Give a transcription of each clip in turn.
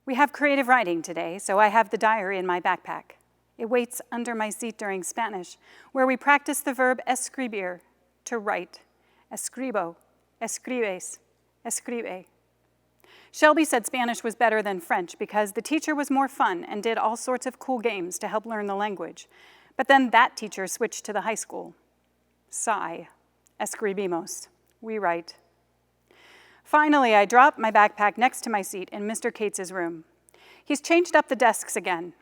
We have creative writing today, so I have the diary in my backpack. It waits under my seat during Spanish, where we practice the verb escribir, to write. Escribo, escribes, escribe. Shelby said Spanish was better than French because the teacher was more fun and did all sorts of cool games to help learn the language. But then that teacher switched to the high school. Sigh. Escribimos. We write. Finally, I drop my backpack next to my seat in Mr. Cates's room. He's changed up the desks again.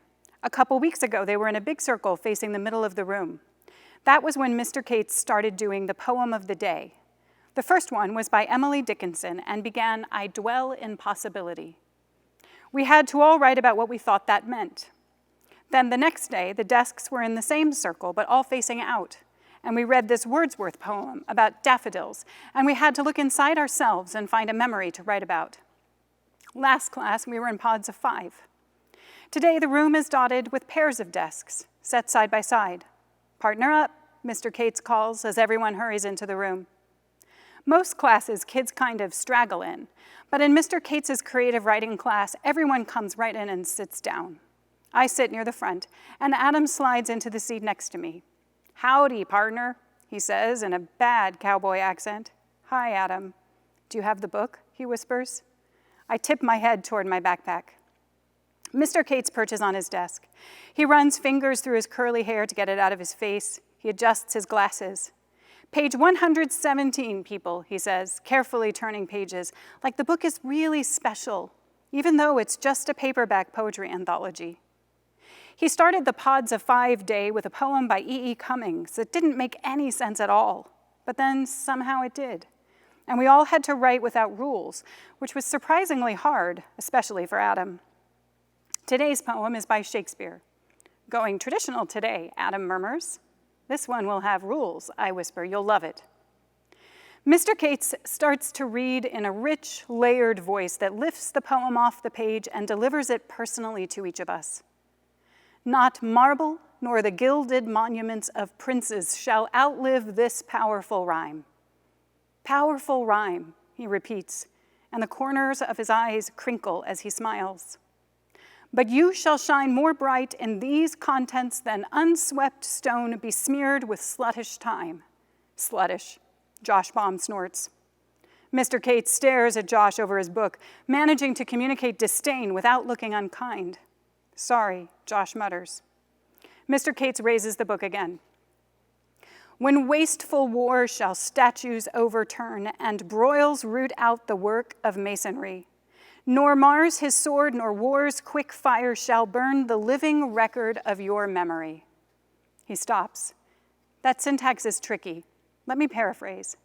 A couple weeks ago, they were in a big circle facing the middle of the room. That was when Mr. Cates started doing the poem of the day. The first one was by Emily Dickinson and began, I dwell in possibility. We had to all write about what we thought that meant. Then the next day, the desks were in the same circle, but all facing out. And we read this Wordsworth poem about daffodils, and we had to look inside ourselves and find a memory to write about. Last class, we were in pods of 5. Today, the room is dotted with pairs of desks, set side by side. Partner up, Mr. Cates calls as everyone hurries into the room. Most classes, kids kind of straggle in, but in Mr. Cates's creative writing class, everyone comes right in and sits down. I sit near the front, and Adam slides into the seat next to me. Howdy, partner, he says in a bad cowboy accent. Hi, Adam. Do you have the book? He whispers. I tip my head toward my backpack. Mr. Cates perches on his desk. He runs fingers through his curly hair to get it out of his face. He adjusts his glasses. Page 117, people, he says, carefully turning pages, like the book is really special, even though it's just a paperback poetry anthology. He started the Pods of 5 day with a poem by E.E. Cummings that didn't make any sense at all, but then somehow it did. And we all had to write without rules, which was surprisingly hard, especially for Adam. Today's poem is by Shakespeare. Going traditional today, Adam murmurs. This one will have rules, I whisper. You'll love it. Mr. Cates starts to read in a rich, layered voice that lifts the poem off the page and delivers it personally to each of us. Not marble nor the gilded monuments of princes shall outlive this powerful rhyme. Powerful rhyme, he repeats, and the corners of his eyes crinkle as he smiles. But you shall shine more bright in these contents than unswept stone besmeared with sluttish time. Sluttish, Josh Baum snorts. Mr. Cates stares at Josh over his book, managing to communicate disdain without looking unkind. Sorry, Josh mutters. Mr. Cates raises the book again. When wasteful war shall statues overturn and broils root out the work of masonry, nor Mars his sword nor war's quick fire shall burn the living record of your memory. He stops. That syntax is tricky. Let me paraphrase.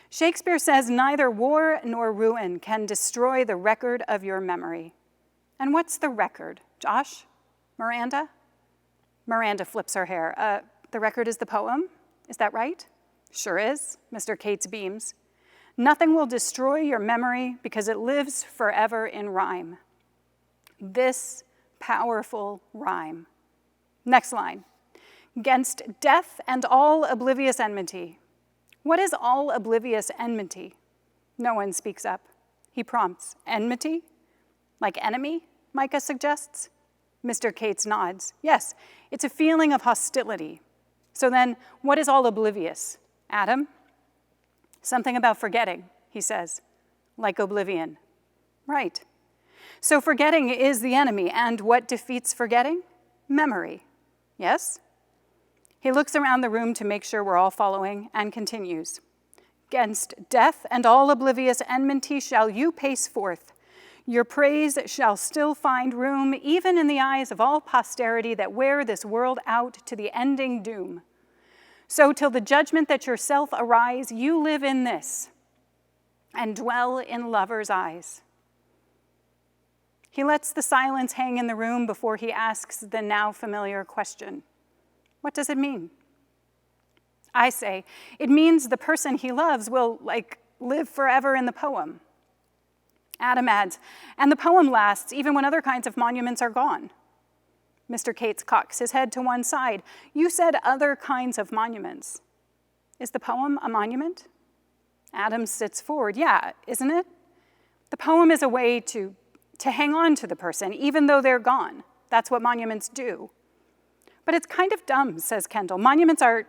Shakespeare says neither war nor ruin can destroy the record of your memory. And what's the record? Josh? Miranda? Miranda flips her hair. The record is the poem? Is that right? Sure is, Mr. Cates beams. Nothing will destroy your memory because it lives forever in rhyme. This powerful rhyme. Next line. 'Gainst death and all oblivious enmity. What is all oblivious enmity? No one speaks up. He prompts, enmity? Like enemy, Micah suggests. Mr. Cates nods. Yes, it's a feeling of hostility. So then, what is all oblivious? Adam? Something about forgetting, he says, like oblivion. Right. So forgetting is the enemy, and what defeats forgetting? Memory. Yes? He looks around the room to make sure we're all following and continues. 'Gainst death and all oblivious enmity shall you pace forth. Your praise shall still find room, even in the eyes of all posterity that wear this world out to the ending doom. So till the judgment that yourself arise, you live in this and dwell in lovers' eyes. He lets the silence hang in the room before he asks the now familiar question. What does it mean? I say, it means the person he loves will, live forever in the poem. Adam adds, and the poem lasts even when other kinds of monuments are gone. Mr. Cates cocks his head to one side. You said other kinds of monuments. Is the poem a monument? Adam sits forward. Yeah, isn't it? The poem is a way to to hang on to the person, even though they're gone. That's what monuments do. But it's kind of dumb, says Kendall. Monuments are,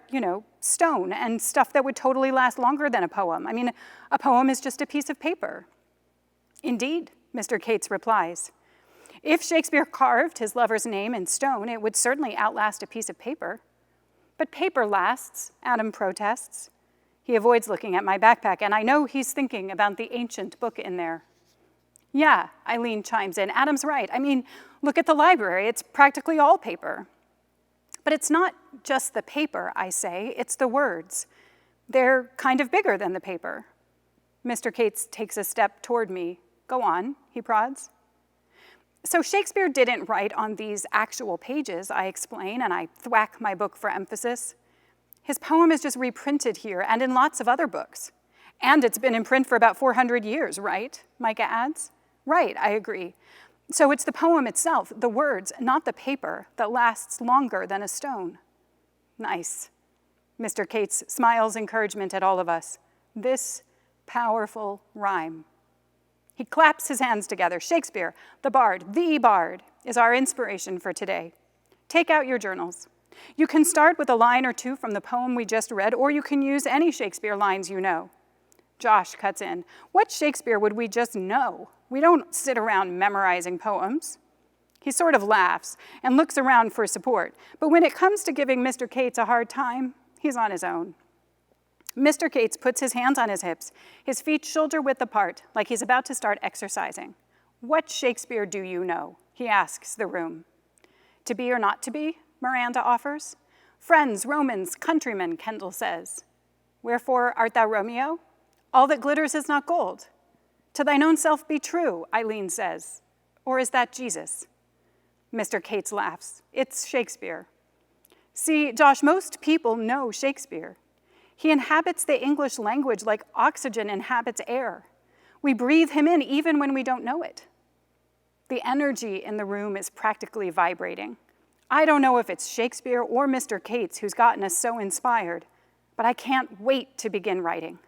stone and stuff that would totally last longer than a poem. I mean, a poem is just a piece of paper. Indeed, Mr. Cates replies. If Shakespeare carved his lover's name in stone, it would certainly outlast a piece of paper. But paper lasts, Adam protests. He avoids looking at my backpack, and I know he's thinking about the ancient book in there. Yeah, Eileen chimes in. Adam's right. I mean, look at the library. It's practically all paper. But it's not just the paper, I say. It's the words. They're kind of bigger than the paper. Mr. Cates takes a step toward me. Go on, he prods. So Shakespeare didn't write on these actual pages, I explain, and I thwack my book for emphasis. His poem is just reprinted here and in lots of other books. And it's been in print for about 400 years, right? Micah adds. Right, I agree. So it's the poem itself, the words, not the paper, that lasts longer than a stone. Nice. Mr. Cates smiles encouragement at all of us. This powerful rhyme. He claps his hands together. Shakespeare, the bard, is our inspiration for today. Take out your journals. You can start with a line or two from the poem we just read, or you can use any Shakespeare lines you know. Josh cuts in. What Shakespeare would we just know? We don't sit around memorizing poems. He sort of laughs and looks around for support, but when it comes to giving Mr. Cates a hard time, he's on his own. Mr. Cates puts his hands on his hips, his feet shoulder-width apart, like he's about to start exercising. What Shakespeare do you know? He asks the room. To be or not to be, Miranda offers. Friends, Romans, countrymen, Kendall says. Wherefore art thou Romeo? All that glitters is not gold. To thine own self be true, Eileen says. Or is that Jesus? Mr. Cates laughs. It's Shakespeare. See, Josh, most people know Shakespeare. He inhabits the English language like oxygen inhabits air. We breathe him in even when we don't know it. The energy in the room is practically vibrating. I don't know if it's Shakespeare or Mr. Cates who's gotten us so inspired, but I can't wait to begin writing.